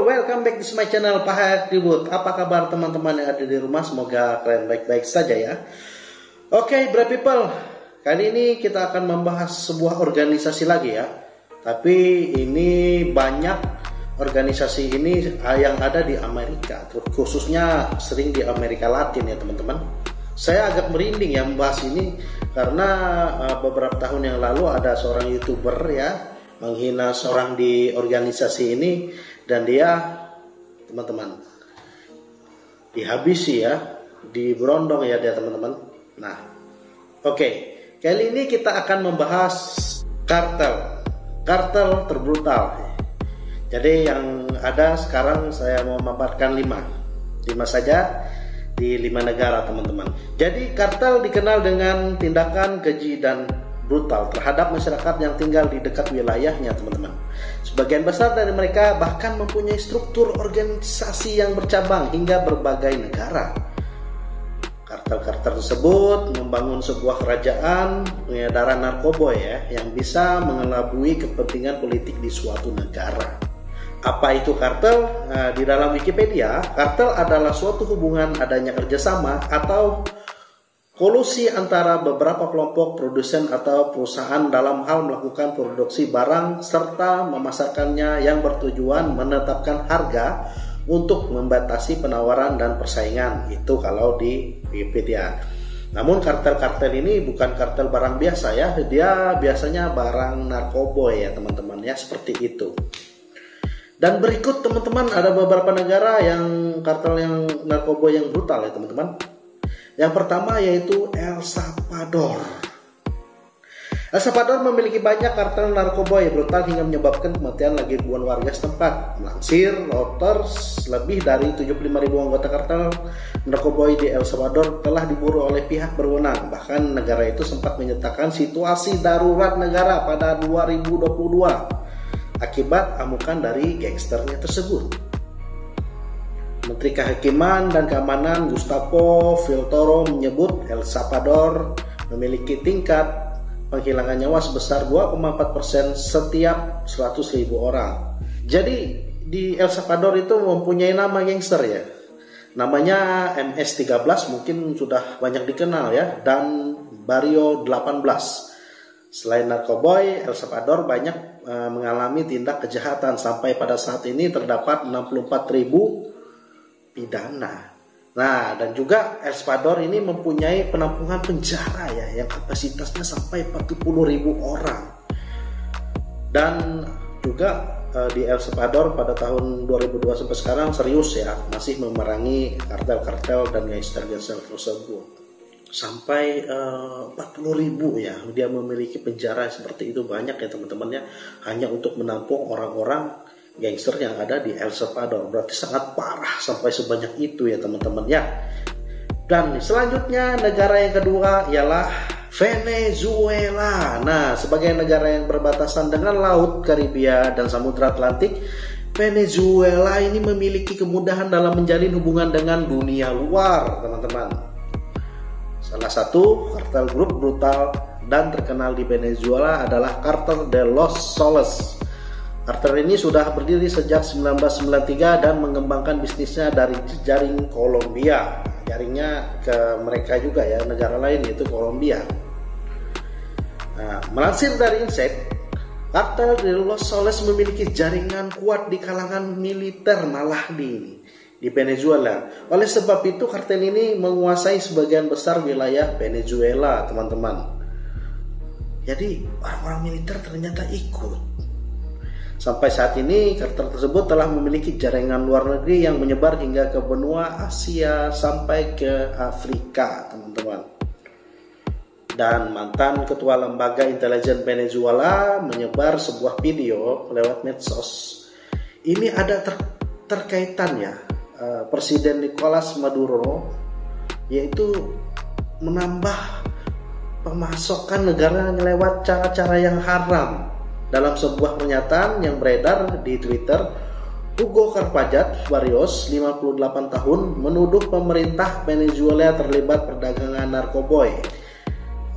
people, welcome back to my channel Paha Tribut. Apa kabar teman-teman yang ada di rumah? Semoga kalian baik-baik saja ya. Oke, bro people, kali ini kita akan membahas sebuah organisasi lagi ya. Tapi ini banyak organisasi ini yang ada di Amerika, khususnya sering di Amerika Latin ya teman-teman. Saya agak merinding ya membahas ini karena beberapa tahun yang lalu ada seorang YouTuber ya menghina seorang di organisasi ini dan dia teman-teman dihabisi ya, diberondong ya dia teman-teman. Nah, oke, kali ini kita akan membahas kartel terbrutal. Jadi yang ada sekarang saya mau memaparkan 5 saja di 5 negara teman-teman. Jadi kartel dikenal dengan tindakan keji dan brutal terhadap masyarakat yang tinggal di dekat wilayahnya teman-teman. Sebagian besar dari mereka bahkan mempunyai struktur organisasi yang bercabang hingga berbagai negara. Kartel-kartel tersebut membangun sebuah kerajaan pengedaran narkoba ya, yang bisa mengelabui kepentingan politik di suatu negara. Apa itu kartel? Nah, di dalam Wikipedia, kartel adalah suatu hubungan adanya kerjasama atau kolusi antara beberapa kelompok produsen atau perusahaan dalam hal melakukan produksi barang serta memasarkannya yang bertujuan menetapkan harga untuk membatasi penawaran dan persaingan. Itu kalau di Wikipedia. Namun kartel-kartel ini bukan kartel barang biasa ya, dia biasanya barang narkoba ya teman-teman ya, seperti itu. Dan berikut teman-teman ada beberapa negara yang kartel yang narkoba yang brutal ya teman-teman. Yang pertama yaitu El Salvador. El Salvador memiliki banyak kartel narkoba yang brutal hingga menyebabkan kematian ribuan warga setempat. Melansir Reuters, lebih dari 75.000 anggota kartel narkoba di El Salvador telah diburu oleh pihak berwenang. Bahkan negara itu sempat menyatakan situasi darurat negara pada 2022 akibat amukan dari gangsternya tersebut. Menteri Kehakiman dan Keamanan Gustavo Viltoro menyebut El Salvador memiliki tingkat penghilangan nyawa sebesar 2,4% setiap 100.000 orang. Jadi di El Salvador itu mempunyai nama gangster ya. Namanya MS-13, mungkin sudah banyak dikenal ya, dan Barrio 18. Selain narkoboy, El Salvador banyak mengalami tindak kejahatan. Sampai pada saat ini terdapat 64.000 pidana. Nah, dan juga El Salvador ini mempunyai penampungan penjara ya yang kapasitasnya sampai 40.000 orang. Dan juga di El Salvador pada tahun 2002 sampai sekarang serius ya, masih memerangi kartel-kartel dan gangster-gangster tersebut. Sampai 40.000 ya, dia memiliki penjara seperti itu banyak ya teman-teman ya, hanya untuk menampung orang-orang gangster yang ada di El Salvador. Berarti sangat parah sampai sebanyak itu ya teman-teman ya. Dan selanjutnya negara yang kedua ialah Venezuela. Nah, sebagai negara yang berbatasan dengan Laut Karibia dan Samudra Atlantik, Venezuela ini memiliki kemudahan dalam menjalin hubungan dengan dunia luar teman-teman. Salah satu kartel grup brutal dan terkenal di Venezuela adalah Cartel de los Soles. Kartel ini sudah berdiri sejak 1993 dan mengembangkan bisnisnya dari jaring Kolombia. Jaringnya ke mereka juga ya, negara lain yaitu Kolombia. Nah, melansir dari Insight, Cartel de los Soles memiliki jaringan kuat di kalangan militer malah di Venezuela. Oleh sebab itu kartel ini menguasai sebagian besar wilayah Venezuela teman-teman. Jadi orang-orang militer ternyata ikut. Sampai saat ini kartel tersebut telah memiliki jaringan luar negeri yang menyebar hingga ke benua Asia sampai ke Afrika teman-teman. Dan mantan ketua lembaga intelijen Venezuela menyebar sebuah video lewat medsos. Ini ada terkaitan ya, Presiden Nicolas Maduro yaitu menambah pemasokan negara lewat cara-cara yang haram. Dalam sebuah pernyataan yang beredar di Twitter, Hugo Carpajat Barrios, 58 tahun, menuduh pemerintah Venezuela terlibat perdagangan narkoba,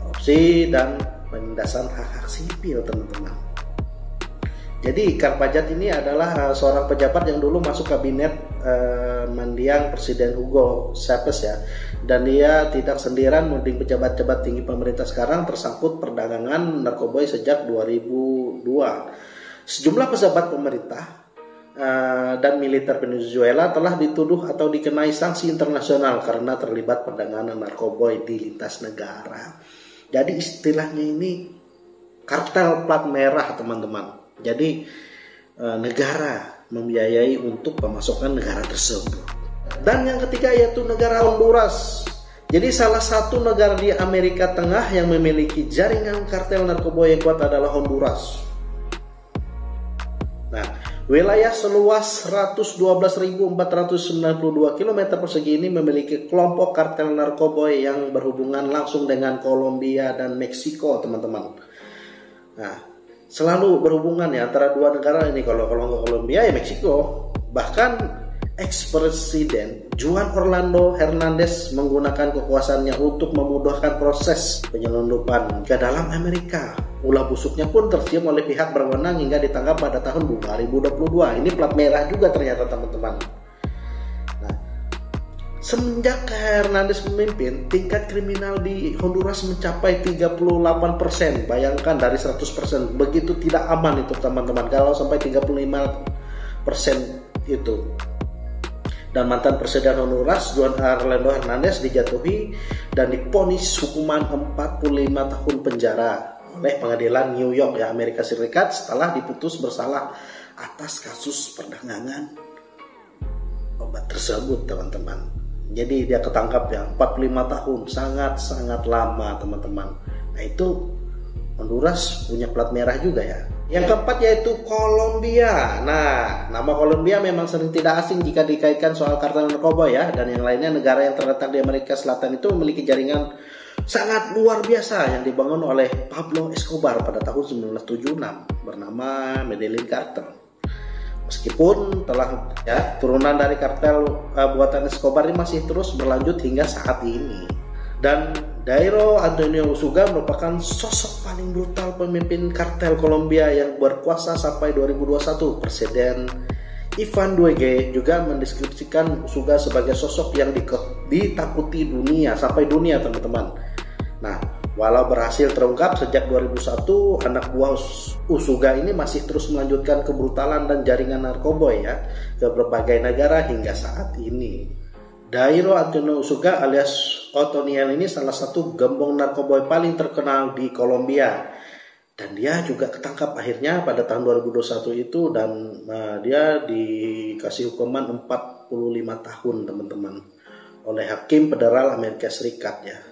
korupsi, dan penindasan hak-hak sipil teman-teman. Jadi Carpajat ini adalah seorang pejabat yang dulu masuk kabinet mendiang Presiden Hugo Chavez ya, dan dia tidak sendirian menuding pejabat-pejabat tinggi pemerintah sekarang tersangkut perdagangan narkoba sejak 2002. Sejumlah pejabat pemerintah dan militer Venezuela telah dituduh atau dikenai sanksi internasional karena terlibat perdagangan narkoba di lintas negara. Jadi istilahnya ini kartel plat merah, teman-teman. Jadi negara membiayai untuk pemasukan negara tersebut. Dan yang ketiga yaitu negara Honduras. Jadi salah satu negara di Amerika Tengah yang memiliki jaringan kartel narkoba yang kuat adalah Honduras. Nah, wilayah seluas 112.492 km persegi ini memiliki kelompok kartel narkoba yang berhubungan langsung dengan Kolombia dan Meksiko, teman-teman. Nah, selalu berhubungan ya antara dua negara ini. Kalau nggak Kolombia ya Meksiko. Bahkan ex-presiden Juan Orlando Hernandez menggunakan kekuasaannya untuk memudahkan proses penyelundupan ke dalam Amerika. Ulah busuknya pun tercium oleh pihak berwenang hingga ditangkap pada tahun 2022. Ini plat merah juga ternyata, teman-teman. Nah, semenjak Hernandez memimpin, tingkat kriminal di Honduras mencapai 38%. Bayangkan dari 100%. Begitu tidak aman itu, teman-teman. Kalau sampai 35% itu. Dan mantan Presiden Honduras Juan Orlando Hernandez dijatuhi dan divonis hukuman 45 tahun penjara oleh pengadilan New York ya, Amerika Serikat, setelah diputus bersalah atas kasus perdagangan obat tersebut, teman-teman. Jadi dia ketangkap ya 45 tahun, sangat lama, teman-teman. Nah, itu Honduras punya plat merah juga ya. Yang keempat yaitu Kolombia. Nah, nama Kolombia memang sering tidak asing jika dikaitkan soal kartel narkoba ya. Dan yang lainnya, negara yang terletak di Amerika Selatan itu memiliki jaringan sangat luar biasa yang dibangun oleh Pablo Escobar pada tahun 1976 bernama Medellin Cartel. Meskipun telah ya turunan dari kartel buatan Escobar ini masih terus berlanjut hingga saat ini. Dan Dairo Antonio Usuga merupakan sosok paling brutal pemimpin kartel Kolombia yang berkuasa sampai 2021. Presiden Ivan Duque juga mendeskripsikan Usuga sebagai sosok yang ditakuti dunia, sampai dunia, teman-teman. Nah, walau berhasil terungkap sejak 2001, anak buah Usuga ini masih terus melanjutkan kebrutalan dan jaringan narkoba ya ke berbagai negara hingga saat ini. Dairo Antonio Usuga alias Otoniel ini salah satu gembong narkoba paling terkenal di Kolombia. Dan dia juga ketangkap akhirnya pada tahun 2021 itu, dan dia dikasih hukuman 45 tahun, teman-teman, oleh Hakim Federal Amerika Serikat ya.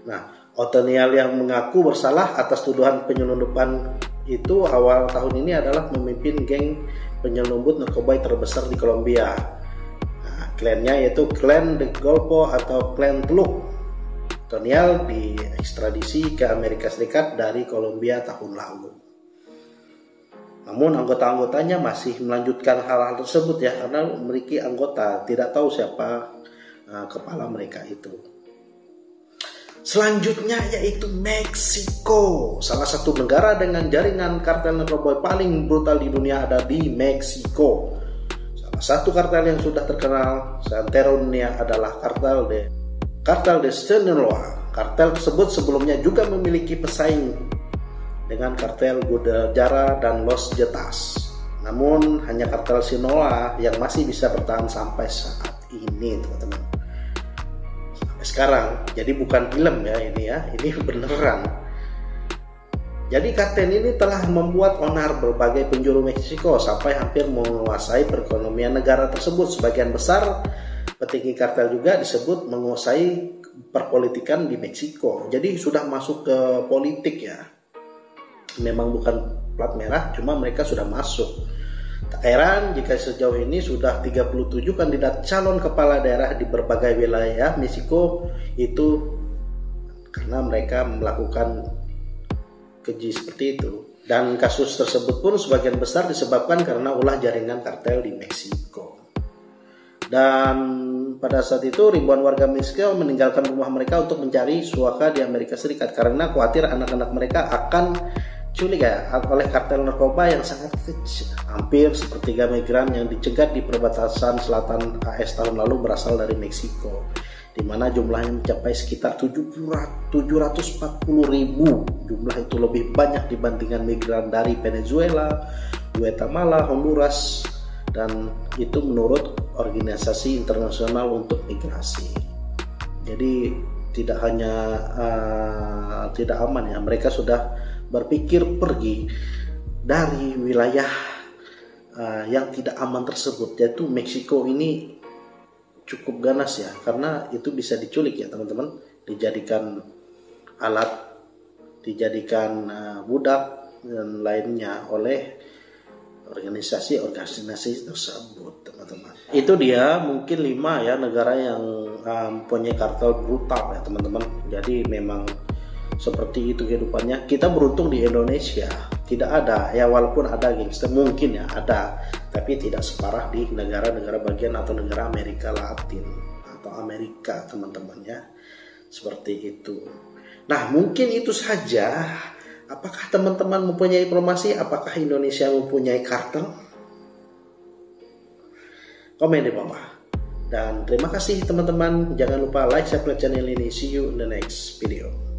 Nah, Otoniel yang mengaku bersalah atas tuduhan penyelundupan itu awal tahun ini adalah memimpin geng penyelundup narkoba terbesar di Kolombia. Klannya yaitu Klan de Golfo atau Klan Teluk. Otoniel diekstradisi ke Amerika Serikat dari Kolombia tahun lalu. Namun anggota-anggotanya masih melanjutkan hal-hal tersebut ya, karena memiliki anggota, tidak tahu siapa kepala mereka itu. Selanjutnya yaitu Meksiko. Salah satu negara dengan jaringan kartel narkoba paling brutal di dunia ada di Meksiko. Satu kartel yang sudah terkenal seantero dunia adalah kartel de Sinaloa. Kartel tersebut sebelumnya juga memiliki pesaing dengan kartel Guadalajara dan Los Zetas. Namun hanya kartel Sinaloa yang masih bisa bertahan sampai saat ini, teman-teman. Sampai sekarang. Jadi bukan film ya ini ya, ini beneran. Jadi kartel ini telah membuat onar berbagai penjuru Meksiko sampai hampir menguasai perekonomian negara tersebut. Sebagian besar petinggi kartel juga disebut menguasai perpolitikan di Meksiko. Jadi sudah masuk ke politik ya. Memang bukan plat merah, cuma mereka sudah masuk. Tak heran jika sejauh ini sudah 37 kandidat calon kepala daerah di berbagai wilayah Meksiko itu karena mereka melakukan keji seperti itu. Dan kasus tersebut pun sebagian besar disebabkan karena ulah jaringan kartel di Meksiko. Dan pada saat itu ribuan warga Meksiko meninggalkan rumah mereka untuk mencari suaka di Amerika Serikat karena khawatir anak-anak mereka akan diculik ya oleh kartel narkoba yang sangat kecil. Hampir sepertiga migran yang dicegat di perbatasan selatan AS tahun lalu berasal dari Meksiko, di mana jumlahnya mencapai sekitar 740.000. Jumlah itu lebih banyak dibandingkan migran dari Venezuela, Guatemala, Honduras, dan itu menurut Organisasi Internasional untuk Migrasi. Jadi tidak hanya tidak aman ya, mereka sudah berpikir pergi dari wilayah yang tidak aman tersebut, yaitu Meksiko. Ini cukup ganas ya, karena itu bisa diculik ya teman-teman, dijadikan alat, dijadikan budak dan lainnya oleh organisasi tersebut teman-teman. Itu dia mungkin 5 ya negara yang mempunyai kartel brutal ya teman-teman. Jadi memang seperti itu kehidupannya. Kita beruntung di Indonesia tidak ada ya, walaupun ada gangster mungkin ya ada, tapi tidak separah di negara-negara bagian atau negara Amerika Latin atau Amerika teman-teman ya, seperti itu. Nah mungkin itu saja. Apakah teman-teman mempunyai informasi apakah Indonesia mempunyai kartel? Komen di bawah. Dan terima kasih teman-teman. Jangan lupa like, subscribe channel ini. See you in the next video.